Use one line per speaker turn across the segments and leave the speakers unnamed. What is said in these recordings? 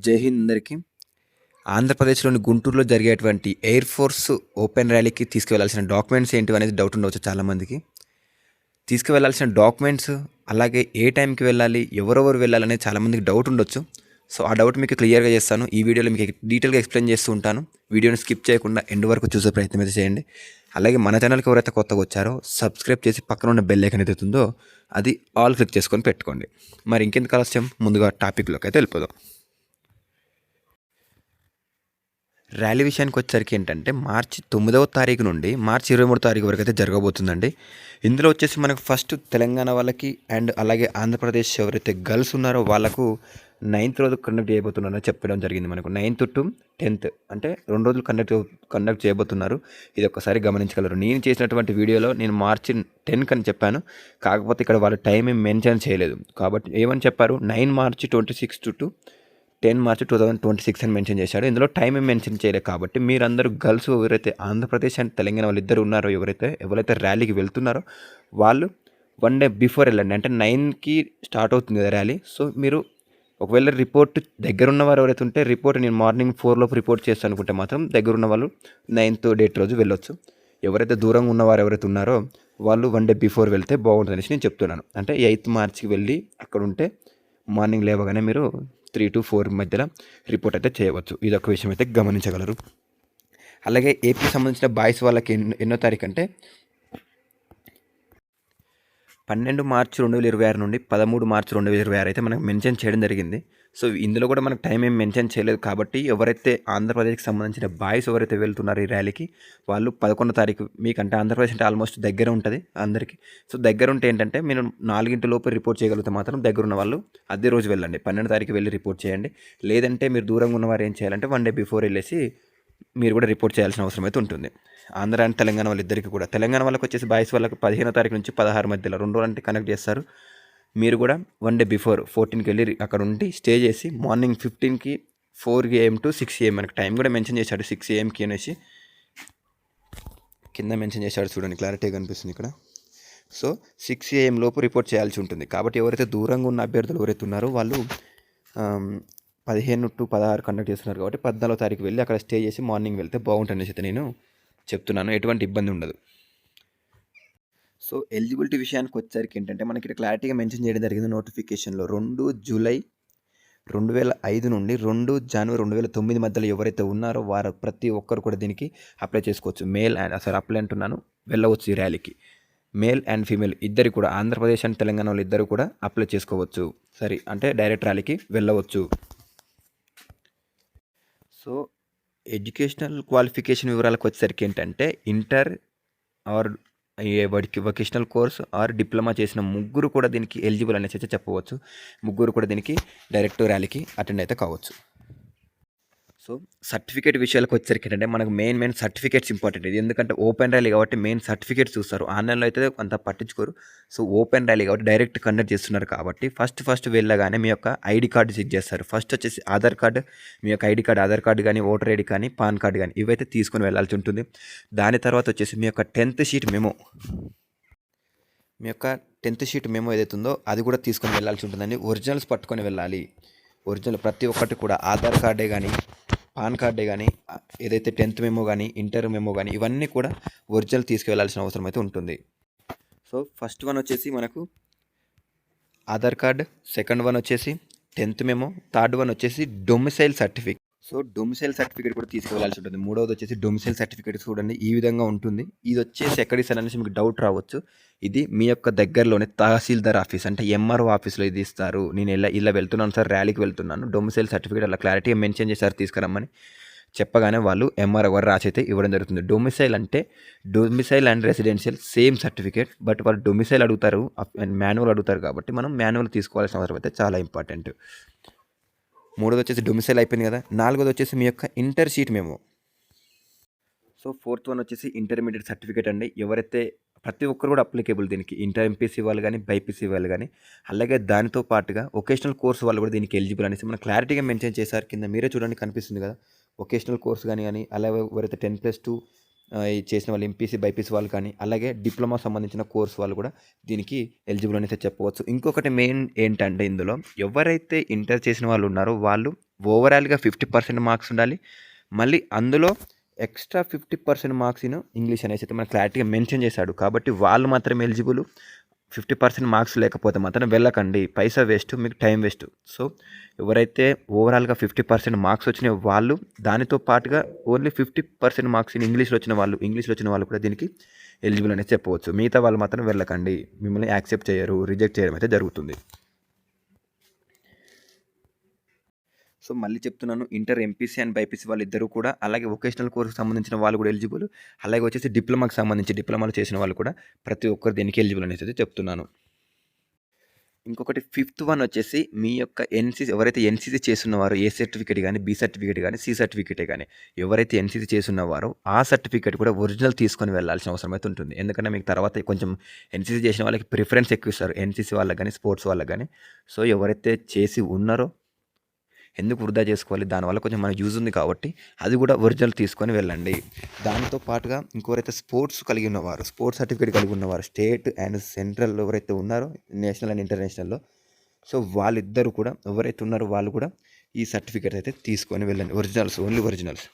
జై హింద్ అందరికీ. ఆంధ్రప్రదేశ్‌లోని గుంటూరులో జరిగేటువంటి ఎయిర్ ఫోర్స్ ఓపెన్ ర్యాలీకి తీసుకువెళ్లాల్సిన డాక్యుమెంట్స్ ఏంటివి అనేది డౌట్ ఉండవచ్చు చాలామందికి. తీసుకువెళ్లాల్సిన డాక్యుమెంట్స్, అలాగే ఏ టైంకి వెళ్ళాలి, ఎవరెవరు వెళ్ళాలనేది చాలామందికి డౌట్ ఉండొచ్చు. సో ఆ డౌట్ మీకు క్లియర్గా చేస్తాను. ఈ వీడియోలో మీకు డీటెయిల్గా ఎక్స్ప్లెయిన్ చేస్తూ ఉంటాను. వీడియోని స్కిప్ చేయకుండా ఎండ్ వరకు చూసే ప్రయత్నం అయితే చేయండి. అలాగే మన ఛానల్కి ఎవరైతే కొత్తగా వచ్చారో సబ్స్క్రైబ్ చేసి పక్కన ఉన్న బెల్ ఐకాన్ ఏదైతే ఉందో అది ఆల్ క్లిక్ చేసుకొని పెట్టుకోండి. మరి ఇంకెందుకు ఆలస్యం, ముందుగా టాపిక్లోకి అయితే వెళ్ళిపోదాం. ర్యాలీ విషయానికి వచ్చేసరికి ఏంటంటే మార్చి 9వ తారీఖు నుండి మార్చి 23వ తారీఖు వరకు అయితే జరగబోతుందండి. ఇందులో వచ్చేసి మనకు ఫస్ట్ తెలంగాణ వాళ్ళకి అండ్ అలాగే ఆంధ్రప్రదేశ్ ఎవరైతే గర్ల్స్ ఉన్నారో వాళ్ళకు 9th రోజు కండక్ట్ చేయబోతున్నారో చెప్పడం జరిగింది. మనకు 9th to 10th అంటే 2 రోజులు కండక్ట్ చేయబోతున్నారు. ఇది ఒక్కసారి గమనించగలరు. నేను చేసినటువంటి వీడియోలో నేను మార్చి 10 అని చెప్పాను. కాకపోతే ఇక్కడ వాళ్ళు టైం ఏం మెన్షన్ చేయలేదు. కాబట్టి ఏమని చెప్పారు, 9 మార్చి 26 to 10 మార్చి 2026 అని మెన్షన్ చేశాడు. ఇందులో టైం ఏం మెన్షన్ చేయలేదు. కాబట్టి మీరందరూ గర్ల్స్ ఎవరైతే ఆంధ్రప్రదేశ్ అండ్ తెలంగాణ వాళ్ళిద్దరు ఉన్నారో, ఎవరైతే ర్యాలీకి వెళ్తున్నారో వాళ్ళు 1 డే బిఫోర్ వెళ్ళండి. అంటే 9కి స్టార్ట్ అవుతుంది కదా ర్యాలీ. సో మీరు ఒకవేళ రిపోర్ట్ దగ్గరున్న వారు ఎవరైతే ఉంటే రిపోర్ట్ నేను మార్నింగ్ 4 లోపు రిపోర్ట్ చేస్తాను అనుకుంటే మాత్రం దగ్గరున్న వాళ్ళు 9th డేట్ రోజు వెళ్ళొచ్చు. ఎవరైతే దూరంగా ఉన్నవారు ఎవరైతే ఉన్నారో వాళ్ళు 1 డే బిఫోర్ వెళ్తే బాగుంటుంది అనేసి నేను చెప్తున్నాను. అంటే 8th మార్చికి వెళ్ళి అక్కడ ఉంటే మార్నింగ్ లేవగానే మీరు 3 to 4 మధ్యలో రిపోర్ట్ అయితే చేయవచ్చు. ఇది ఒక విషయం అయితే గమనించగలరు. అలాగే ఏపీకి సంబంధించిన బాయ్స్ వాళ్ళకి ఎన్నో తారీఖు అంటే 12 మార్చి 2026 నుండి 13 మార్చి 2026 అయితే మనకు మెన్షన్ చేయడం జరిగింది. సో ఇందులో కూడా మనకు టైం ఏం మెన్షన్ చేయలేదు. కాబట్టి ఎవరైతే ఆంధ్రప్రదేశ్కి సంబంధించిన బాయ్స్ ఎవరైతే వెళ్తున్నారో ఈ ర్యాలీకి వాళ్ళు 11వ తారీఖు, మీకంటే ఆంధ్రప్రదేశ్ అంటే ఆల్మోస్ట్ దగ్గర ఉంటుంది అందరికీ. సో దగ్గర ఉంటే ఏంటంటే మీరు 4 లోపు రిపోర్ట్ చేయగలిగితే మాత్రం దగ్గర ఉన్న వాళ్ళు అదే రోజు వెళ్ళండి. 12వ తారీఖు వెళ్ళి రిపోర్ట్ చేయండి. లేదంటే మీరు దూరంగా ఉన్నవారు ఏం చేయాలంటే 1 డే బిఫోర్ వెళ్ళేసి మీరు కూడా రిపోర్ట్ చేయాల్సిన అవసరం అయితే ఉంటుంది. ఆంధ్ర అండ్ తెలంగాణ వాళ్ళిద్దరికీ కూడా. తెలంగాణ వాళ్ళకి వచ్చేసి బాయ్స్ వాళ్ళకి 15వ తారీఖు నుంచి 16 మధ్యలో 2 రోజులు అంటే కనెక్ట్ చేస్తారు. మీరు కూడా 1 డే బిఫోర్ 14కి వెళ్ళి అక్కడ ఉండి స్టే చేసి మార్నింగ్ 15కి 4 AM to 6 AM మనకి టైం కూడా మెన్షన్ చేశాడు 6 AMకి అనేసి కింద మెన్షన్ చేశాడు. చూడండి, క్లారిటీగా కనిపిస్తుంది ఇక్కడ. సో 6 AM లోపు రిపోర్ట్ చేయాల్సి ఉంటుంది. కాబట్టి ఎవరైతే దూరంగా ఉన్న అభ్యర్థులు ఎవరైతే ఉన్నారో వాళ్ళు 15 to 16 కండక్ట్ చేస్తున్నారు. కాబట్టి 14వ తారీఖు వెళ్ళి అక్కడ స్టే చేసి మార్నింగ్ వెళ్తే బాగుంటుంది అయితే నేను చెప్తున్నాను. ఎటువంటి ఇబ్బంది ఉండదు. సో ఎలిజిబిలిటీ విషయానికి వచ్చేసరికి ఏంటంటే మనకి ఇక్కడ క్లారిటీగా మెన్షన్ చేయడం జరిగింది నోటిఫికేషన్లో. 2 జూలై 2005 నుండి 2 జనవరి 2009 మధ్యలో ఎవరైతే ఉన్నారో వారు ప్రతి ఒక్కరు కూడా దీనికి అప్లై చేసుకోవచ్చు. మేల్ అండ్ అప్లై అంటున్నాను, వెళ్ళవచ్చు ఈ ర్యాలీకి. మేల్ అండ్ ఫీమేల్ ఇద్దరు కూడా, ఆంధ్రప్రదేశ్ అండ్ తెలంగాణ వాళ్ళు ఇద్దరు కూడా అప్లై చేసుకోవచ్చు. సరే, అంటే డైరెక్ట్ ర్యాలీకి వెళ్ళవచ్చు. సో ఎడ్యుకేషనల్ క్వాలిఫికేషన్ వివరాలకు వచ్చేసరికి ఏంటంటే inter or vocational course or diploma చేసిన ముగ్గురు కూడా దీనికి ఎలిజిబుల్ అనేసి అయితే చెప్పవచ్చు. ముగ్గురు కూడా దీనికి డైరెక్ట్ ర్యాలీకి అటెండ్ అయితే కావచ్చు. సో సర్టిఫికేట్ విషయాలకు వచ్చేసరికి ఏంటంటే మనకు మెయిన్ సర్టిఫికేట్స్ ఇంపార్టెంట్. ఇది ఎందుకంటే ఓపెన్ ర్యాలీ కాబట్టి మెయిన్ సర్టిఫికేట్స్ చూస్తారు. ఆన్లైన్లో అయితే అంత పట్టించుకోరు. సో ఓపెన్ ర్యాలీ కాబట్టి డైరెక్ట్ కండక్ట్ చేస్తున్నారు కాబట్టి ఫస్ట్ వెళ్ళగానే మీ యొక్క ఐడి కార్డు చెక్ చేస్తారు. ఫస్ట్ వచ్చేసి ఆధార్ కార్డు, మీ యొక్క ఐడి కార్డు, ఆధార్ కార్డు కానీ, ఓటర్ ఐడి కానీ, పాన్ కార్డు కానీ ఇవైతే తీసుకొని వెళ్ళాల్సి ఉంటుంది. దాని తర్వాత వచ్చేసి మీ యొక్క 10th షీట్ మెమో, మీ యొక్క 10th షీట్ మెమో ఏదైతే ఉందో అది కూడా తీసుకొని వెళ్ళాల్సి ఉంటుందండి. ఒరిజినల్స్ పట్టుకొని వెళ్ళాలి. ఒరిజినల్ ప్రతి ఒక్కటి కూడా ఆధార్ కార్డే కానీ, పాన్ కార్డే కానీ, ఏదైతే 10th మెమో కానీ, ఇంటర్ మెమో కానీ ఇవన్నీ కూడా ఒరిజినల్ తీసుకువెళ్ళాల్సిన అవసరం అయితే ఉంటుంది. సో ఫస్ట్ వన్ వచ్చేసి మనకు ఆధార్ కార్డ్, సెకండ్ వన్ వచ్చేసి 10th మెమో, థర్డ్ వన్ వచ్చేసి domicile certificate. So domicile certificate కూడా తీసుకువెళ్ళాల్సి ఉంటుంది. మూడవది వచ్చేసి డొమిసైల్ సర్టిఫికేట్. చూడండి, ఈ విధంగా ఉంటుంది. ఇది వచ్చేసి ఎక్కడికి సార్ అనేసి మీకు డౌట్ రావచ్చు. ఇది మీ యొక్క దగ్గరలోనే తహసీల్దార్ ఆఫీస్ అంటే MRO ఆఫీస్లో ఇది ఇస్తారు. నేను ఇలా వెళ్తున్నాను సార్, ర్యాలీకి వెళ్తున్నాను, డొమిసైల్ సర్టిఫికేట్ అలా క్లారిటీగా మెన్షన్ చేశారు తీసుకురమ్మని చెప్పగానే వాళ్ళు MRO గారు రాసి అయితే ఇవ్వడం జరుగుతుంది. డొమిసైల్ అంటే domicile and residential same certificate. But వాళ్ళు డొమిసైల్ అడుగుతారు, మాన్యువల్ అడుగుతారు. కాబట్టి మనం మాన్యువల్ తీసుకోవాల్సిన అవసరం అయితే చాలా ఇంపార్టెంట్. మూడోది వచ్చేసి డొమిసైల్ అయిపోయింది కదా. నాలుగోది వచ్చేసి మీ యొక్క inter sheet memo. So fourth one వచ్చేసి ఇంటర్మీడియట్ సర్టిఫికేట్ అండి. ఎవరైతే ప్రతి ఒక్కరు కూడా అప్లికేబుల్ దీనికి, ఇంటర్ ఎంపీసీ వాళ్ళు కానీ, బైపీసీ వాళ్ళు కానీ, అలాగే దానితో పాటుగా వొకేషనల్ కోర్స్ వాళ్ళు కూడా దీనికి ఎలిజిబుల్ అనేసి మనం క్లారిటీగా మెన్షన్ చేశారు. కింద మీరే చూడండి, కనిపిస్తుంది కదా. వొకేషనల్ కోర్స్ కానీ అలాగే ఎవరైతే 10+2 చేసిన వాళ్ళు ఎంపీసీ, బైపీసీ వాళ్ళు కానీ, అలాగే డిప్లొమా సంబంధించిన కోర్స్ వాళ్ళు కూడా దీనికి ఎలిజిబుల్ అనేసి చెప్పవచ్చు. ఇంకొకటి మెయిన్ ఏంటంటే ఇందులో ఎవరైతే ఇంటర్ చేసిన వాళ్ళు ఉన్నారో వాళ్ళు ఓవరాల్‌గా 50% మార్క్స్ ఉండాలి. మళ్ళీ అందులో ఎక్స్‌ట్రా 50% మార్క్స్ ఇన్ ఇంగ్లీష్ అనేసి అయితే మనకు క్లారిటీగా మెన్షన్ చేశాడు. కాబట్టి వాళ్ళు మాత్రమే ఎలిజిబుల్. 50% మార్క్స్ లేకపోతే మాత్రం వెళ్ళకండి. పైసా వేస్ట్, మీకు టైం వేస్ట్. సో, ఎవరైతే ఓవరాల్‌గా 50% మార్క్స్ వచ్చినాయో వాళ్ళు, దానితో పాటుగా ఓన్లీ 50% మార్క్స్ ఇన్ ఇంగ్లీష్‌లో వచ్చిన వాళ్ళు కూడా దీనికి ఎలిజిబుల్ అనేది చెప్పవచ్చు. మిగతా వాళ్ళు మాత్రం వెళ్ళకండి. మిమ్మల్ని యాక్సెప్ట్ చేయరు. రిజెక్ట్ చేయడం అయితే జరుగుతుంది. సో, మళ్ళీ చెప్తున్నాను, ఇంటర్ ఎంపీసీ అండ్ బైపీసీ వాళ్ళిద్దరూ కూడా, అలాగే వొకేషనల్ కోర్స్‌కి సంబంధించిన వాళ్ళు కూడా ఎలిజిబుల్. అలాగే వచ్చేసి డిప్లొమాకి సంబంధించి డిప్లొమాలో చేసిన వాళ్ళు కూడా ప్రతి ఒక్కరు దీనికి ఎలిజిబుల్ అనేసి అయితే చెప్తున్నాను. ఇంకొకటి ఫిఫ్త్ వన్ వచ్చేసి మీ యొక్క ఎన్‌సీసీ, ఎవరైతే ఎన్‌సీసీ చేసున్నవారో ఏ సర్టిఫికేట్ గానీ, బి సర్టిఫికేట్ గానీ, సి సర్టిఫికేటే గానీ, ఎవరైతే ఎన్‌సీసీ చేసున్నవారో ఆ సర్టిఫికేట్ కూడా ఒరిజినల్ తీసుకొని వెళ్ళాల్సిన అవసరం అయితే ఉంటుంది. ఎందుకంటే మీకు తర్వాత కొంచెం ఎన్‌సీసీ చేసిన వాళ్ళకి ప్రిఫరెన్స్ ఎక్కువ ఇస్తారు. ఎన్‌సీసీ వాళ్ళకి గానీ, స్పోర్ట్స్ వాళ్ళకి గానీ. సో, ఎవరైతే చేసి ఉన్నారో ఎందుకు వృధా చేసుకోవాలి? దానివల్ల కొంచెం మనకు యూజ్ ఉంది కాబట్టి అది కూడా ఒరిజినల్ తీసుకొని వెళ్ళండి. దాంతో పాటుగా ఇంకెవరైతే స్పోర్ట్స్ కలిగి ఉన్నవారు, స్పోర్ట్స్ సర్టిఫికేట్ కలిగి ఉన్నవారు, స్టేట్ అండ్ సెంట్రల్ ఎవరైతే ఉన్నారో, నేషనల్ అండ్ ఇంటర్నేషనల్‌లో, సో, వాళ్ళిద్దరూ కూడా, ఎవరైతే ఉన్నారో వాళ్ళు కూడా ఈ సర్టిఫికేట్ అయితే తీసుకొని వెళ్ళండి. Originals, only originals.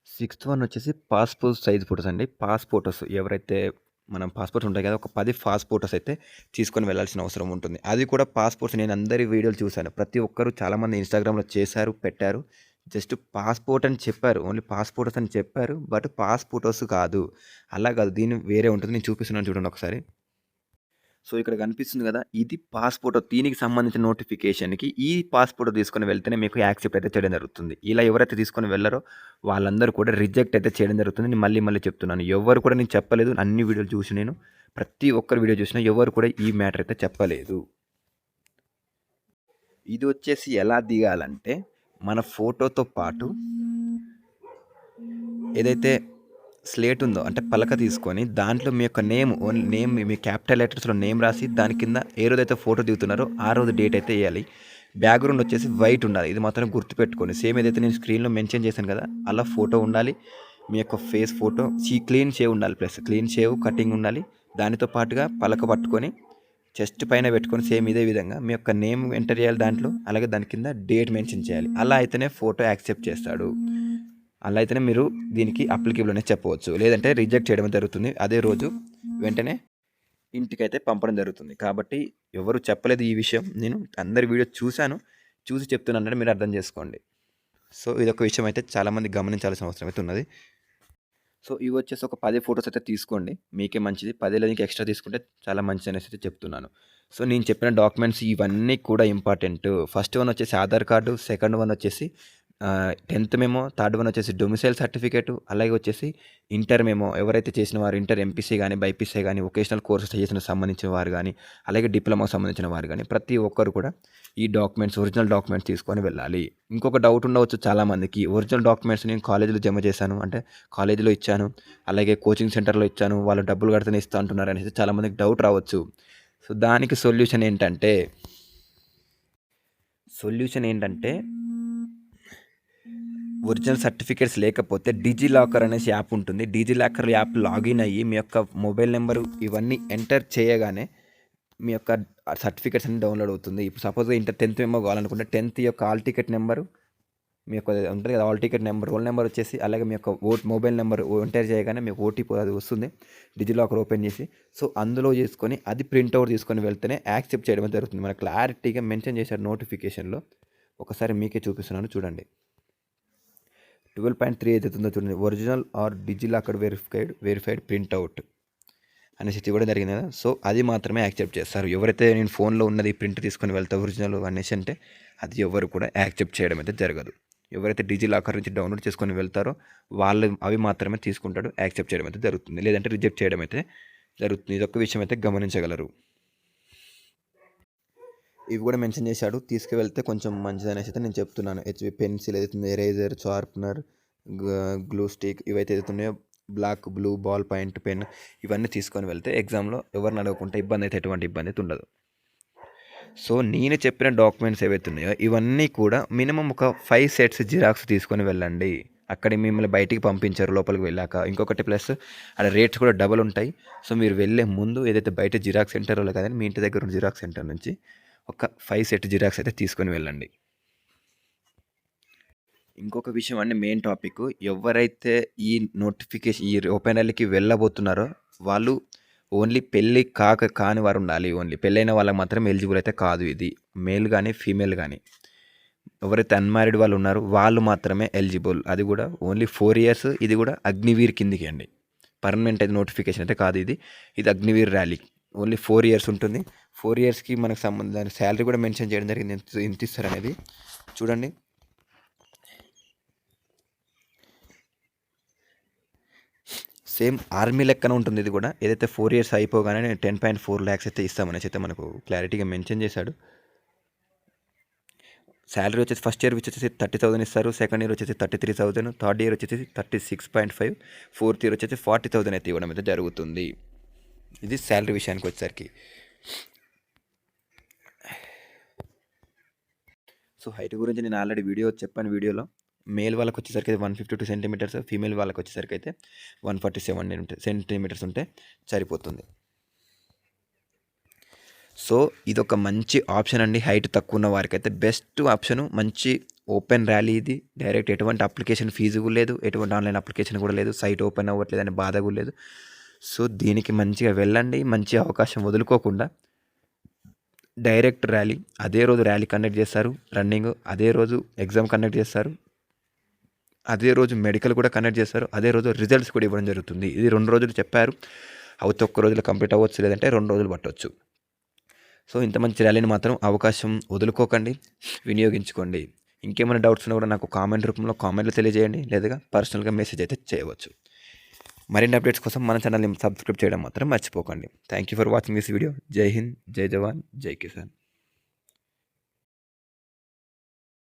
Sixth one వచ్చేసి పాస్‌పోర్ట్ సైజ్ ఫోటోస్ అండి. పాస్‌పోర్టోస్ ఎవరైతే మనం పాస్‌పోర్ట్స్ ఉంటాయి కదా! ఒక 10 పాస్‌పోర్టోస్ అయితే తీసుకొని వెళ్ళాల్సిన అవసరం ఉంటుంది. అది కూడా పాస్‌పోర్ట్స్ నేను అందరి వీడియోలు చూశాను. ప్రతి ఒక్కరు చాలామంది ఇన్‌స్టాగ్రామ్‌లో చేశారు, పెట్టారు. జస్ట్ పాస్‌పోర్ట్ అని చెప్పారు. ఓన్లీ పాస్‌పోర్టోస్ అని చెప్పారు. బట్ పాస్‌పోర్టోస్ కాదు. అలా కాదు. దీని వేరే ఉంటుంది. నేను చూపిస్తున్నాను చూడండి ఒకసారి. సో, ఇక్కడ కనిపిస్తుంది కదా! ఇది పాస్‌పోర్ట్. దీనికి సంబంధించిన నోటిఫికేషన్‌కి ఈ పాస్‌పోర్ట్ తీసుకొని వెళ్తేనే మీకు యాక్సెప్ట్ అయితే చేయడం జరుగుతుంది. ఇలా ఎవరైతే తీసుకొని వెళ్లరో వాళ్ళందరూ కూడా రిజెక్ట్ అయితే చేయడం జరుగుతుంది. నేను మళ్ళీ చెప్తున్నాను. ఎవ్వరు కూడా నేను చెప్పలేదు. అన్ని వీడియోలు చూసి నేను ప్రతి ఒక్కరి వీడియో చూసినా ఎవరు కూడా ఈ మ్యాటర్ అయితే చెప్పలేదు. ఇది వచ్చేసి ఎలా దిగాలంటే, మన ఫోటోతో పాటు ఏదైతే స్లేట్ ఉందో, అంటే పలక తీసుకొని దాంట్లో మీ యొక్క నేమ్, ఓన్లీ నేమ్, మీ క్యాపిటల్ లెటర్స్‌లో నేమ్ రాసి దాని కింద ఏ రోజైతే ఫోటో దిగుతున్నారో ఆ రోజు డేట్ అయితే ఎయ్యాలి. బ్యాక్‌గ్రౌండ్ వచ్చేసి వైట్ ఉండాలి. ఇది మాత్రం గుర్తుపెట్టుకోండి. సేమ్ ఏదైతే నేను స్క్రీన్‌లో మెన్షన్ చేశాను కదా! అలా ఫోటో ఉండాలి. మీ యొక్క ఫేస్ ఫోటో, క్లీన్ షేవ్ ఉండాలి. ప్లస్ క్లీన్ షేవ్, కటింగ్ ఉండాలి. దానితో పాటుగా పలక పట్టుకొని చెస్ట్ పైన పెట్టుకొని సేమ్ ఇదే విధంగా మీ యొక్క నేమ్ ఎంటర్ చేయాలి దాంట్లో. అలాగే దాని కింద డేట్ మెన్షన్ చేయాలి. అలా అయితేనే ఫోటో యాక్సెప్ట్ చేస్తాడు. అలా అయితేనే మీరు దీనికి అప్లికేబుల్ అనేది చెప్పవచ్చు. లేదంటే రిజెక్ట్ చేయడం జరుగుతుంది. అదే రోజు వెంటనే ఇంటికైతే పంపడం జరుగుతుంది. కాబట్టి ఎవరు చెప్పలేదు ఈ విషయం. నేను అందరి వీడియో చూశాను. చూసి చెప్తున్నానంటే మీరు అర్థం చేసుకోండి. సో, ఇదొక విషయం అయితే చాలామంది గమనించాల్సిన అవసరం అయితే ఉన్నది. సో, ఇవి వచ్చేసి ఒక 10 ఫోటోస్ అయితే తీసుకోండి. మీకే మంచిది. 10 ఇంకా ఎక్స్ట్రా తీసుకుంటే చాలా మంచిది అనేసి అయితే చెప్తున్నాను. సో, నేను చెప్పిన డాక్యుమెంట్స్ ఇవన్నీ కూడా ఇంపార్టెంట్. ఫస్ట్ వన్ వచ్చేసి ఆధార్ కార్డు, సెకండ్ వన్ వచ్చేసి 10థ్ మెమో, థర్డ్ వన్ వచ్చేసి డొమిసైల్ సర్టిఫికేటు, అలాగే వచ్చేసి ఇంటర్ మెమో, ఎవరైతే చేసిన వారు ఇంటర్ ఎంపీసీ గానీ, బైపీసీ గానీ, వొకేషనల్ కోర్సెస్ చేసిన సంబంధించిన వారు గానీ, అలాగే డిప్లొమాకి సంబంధించిన వారు గానీ, ప్రతి ఒక్కరు కూడా ఈ డాక్యుమెంట్స్, ఒరిజినల్ డాక్యుమెంట్స్ తీసుకొని వెళ్ళాలి. ఇంకొక డౌట్ ఉండవచ్చు చాలామందికి, ఒరిజినల్ డాక్యుమెంట్స్ నేను కాలేజీలో జమ చేశాను, అంటే కాలేజీలో ఇచ్చాను, అలాగే కోచింగ్ సెంటర్‌లో ఇచ్చాను, వాళ్ళు డబ్బులు కడితేనే ఇస్తా అంటున్నారు అనేసి చాలామందికి డౌట్ రావచ్చు. సో, దానికి సొల్యూషన్ ఏంటంటే ఒరిజినల్ సర్టిఫికేట్స్ లేకపోతే డిజిలాకర్ అనేసి యాప్ ఉంటుంది. డిజిలాకర్ యాప్ లాగిన్ అయ్యి మీ యొక్క మొబైల్ నెంబరు ఇవన్నీ ఎంటర్ చేయగానే మీ యొక్క సర్టిఫికేట్స్ అన్ని డౌన్లోడ్ అవుతుంది. ఇప్పుడు సపోజ్ ఇంటర్ 10థ్ మెమో కావాలనుకుంటే 10థ్ యొక్క హాల్ టికెట్ నెంబరు, మీ యొక్క ఉంటుంది కదా hall ticket number, roll number వచ్చేసి, అలాగే మీ యొక్క మొబైల్ నెంబర్ ఎంటర్ చేయగానే మీకు ఓటీపీ అది వస్తుంది డిజిలాకర్ ఓపెన్ చేసి. సో, అందులో చేసుకొని అది ప్రింట్అవుట్ తీసుకొని వెళ్తేనే యాక్సెప్ట్ చేయడం జరుగుతుంది. మనకు క్లారిటీగా మెన్షన్ చేశారు నోటిఫికేషన్లో. ఒకసారి మీకే చూపిస్తున్నాను చూడండి. 12.3 ఏదైతే ఉందో చూడండి, original are DigiLocker verified printout అనేసి ఇవ్వడం జరిగింది కదా. సో, అది మాత్రమే యాక్సెప్ట్ చేస్తారు. ఎవరైతే నేను ఫోన్లో ఉన్నది ప్రింట్ తీసుకొని వెళ్తా ఒరిజినల్ అనేసి అంటే అది ఎవరు కూడా యాక్సెప్ట్ చేయడం అయితే జరగదు. ఎవరైతే డిజిలాకర్ నుంచి డౌన్లోడ్ చేసుకొని వెళ్తారో వాళ్ళు అవి మాత్రమే తీసుకుంటాడు, యాక్సెప్ట్ చేయడం అయితే జరుగుతుంది. లేదంటే రిజెక్ట్ చేయడం అయితే జరుగుతుంది. ఇదొక విషయం అయితే గమనించగలరు. ఇవి కూడా మెన్షన్ చేశాడు. తీసుకువెళ్తే కొంచెం మంచిది అనేసి అయితే నేను చెప్తున్నాను. హెచ్‌బీ పెన్సిల్ ఏదైతే ఎరేజర్, షార్ప్నర్, గ్లూ స్టిక్ ఇవైతే ఉన్నాయో, black, blue, ball point pen ఇవన్నీ తీసుకొని వెళ్తే ఎగ్జామ్లో ఎవరిని అడగకుండా ఎటువంటి ఇబ్బంది అయితే ఉండదు. సో, నేను చెప్పిన డాక్యుమెంట్స్ ఏవైతే ఉన్నాయో ఇవన్నీ కూడా మినిమం ఒక 5 సెట్స్ జిరాక్స్ తీసుకొని వెళ్ళండి. అక్కడ మిమ్మల్ని బయటికి పంపించారు లోపలికి వెళ్ళాక. ఇంకొకటి ప్లస్ అక్కడ రేట్స్ కూడా డబల్ ఉంటాయి. సో, మీరు వెళ్ళే ముందు ఏదైతే బయట జిరాక్స్ సెంటర్లో కదండి, మీ ఇంటి దగ్గర ఉన్న జిరాక్స్ సెంటర్ నుంచి ఒక 5 సెట్ జిరాక్స్ అయితే తీసుకొని వెళ్ళండి. ఇంకొక విషయం అండి, మెయిన్ టాపిక్, ఎవరైతే ఈ నోటిఫికేషన్ ఈ ఓపెన్ ర్యాలీకి వెళ్ళబోతున్నారో వాళ్ళు ఓన్లీ పెళ్ళి కాని వారు ఉండాలి. ఓన్లీ పెళ్ళైన వాళ్ళకి మాత్రం ఎలిజిబుల్ అయితే కాదు. ఇది మేల్ కానీ ఫీమేల్ కానీ ఎవరైతే అన్మ్యారీడ్ వాళ్ళు ఉన్నారో వాళ్ళు మాత్రమే ఎలిజిబుల్. అది కూడా ఓన్లీ 4 ఇయర్స్. ఇది కూడా అగ్నివీర్ కిందికి అండి, పర్మనెంట్ అయితే నోటిఫికేషన్ అయితే కాదు. ఇది అగ్నివీర్ ర్యాలీ. ఓన్లీ 4 ఇయర్స్ ఉంటుంది. 4 ఇయర్స్కి మనకు సంబంధం శాలరీ కూడా మెన్షన్ చేయడం జరిగింది, ఎంత ఇస్తారు అనేది చూడండి. సేమ్ ఆర్మీ లెక్కన ఉంటుంది ఇది కూడా. ఏదైతే 4 ఇయర్స్ అయిపోగానే 10.4 lakhs అయితే ఇస్తామనేసి అయితే మనకు క్లారిటీగా మెన్షన్ చేశాడు. శాలరీ వచ్చేసి ఫస్ట్ ఇయర్ వచ్చేసి 30,000 ఇస్తారు, సెకండ్ ఇయర్ వచ్చేసి 33,000, థర్డ్ ఇయర్ వచ్చేసి 36.5, ఫోర్త్ ఇయర్ వచ్చేసి 40,000 అయితే ఇవ్వడం అయితే జరుగుతుంది. ఇది శాలరీ విషయానికి వచ్చేసరికి. సో హైట్ గురించి నేను ఆల్రెడీ చెప్పాను వీడియోలో. మేల్ వాళ్ళకి వచ్చేసరికి అయితే 152 సెంటీమీటర్స్, ఫీమేల్ వాళ్ళకి వచ్చేసరికి అయితే 147 సెంటీమీటర్స్ ఉంటే సరిపోతుంది. సో ఇదొక మంచి ఆప్షన్ అండి. హైట్ తక్కువ ఉన్న వారికి అయితే బెస్ట్ ఆప్షను. మంచి ఓపెన్ ర్యాలీ ఇది. డైరెక్ట్ ఎటువంటి అప్లికేషన్ ఫీజు కూడా లేదు, ఎటువంటి ఆన్లైన్ అప్లికేషన్ కూడా లేదు, సైట్ ఓపెన్ అవ్వట్లేదు అనే బాధ కూడా లేదు. సో దీనికి మంచిగా వెళ్ళండి, మంచి అవకాశం వదులుకోకుండా. డైరెక్ట్ ర్యాలీ, అదే రోజు ర్యాలీ కండక్ట్ చేస్తారు, రన్నింగ్ అదే రోజు ఎగ్జామ్ కండక్ట్ చేస్తారు, అదే రోజు మెడికల్ కూడా కండక్ట్ చేస్తారు, అదే రోజు రిజల్ట్స్ కూడా ఇవ్వడం జరుగుతుంది. ఇది 2 రోజులు చెప్పారు. అవుతే ఒక్క రోజులో కంప్లీట్ అవ్వచ్చు, లేదంటే 2 రోజులు పట్టవచ్చు. సో ఇంత మంచి ర్యాలీని మాత్రం అవకాశం వదులుకోకండి, వినియోగించుకోండి. ఇంకేమైనా డౌట్స్ ఉన్నా కూడా నాకు కామెంట్ రూపంలో కామెంట్లు తెలియజేయండి, లేదా పర్సనల్గా మెసేజ్ అయితే చేయవచ్చు. మరిన్ని అప్డేట్స్ కోసం మన ఛానల్ని సబ్స్క్రైబ్ చేయడం మాత్రం మర్చిపోకండి. Thank you for watching this video. జై హింద్, జై జవాన్, జై కిసాన్.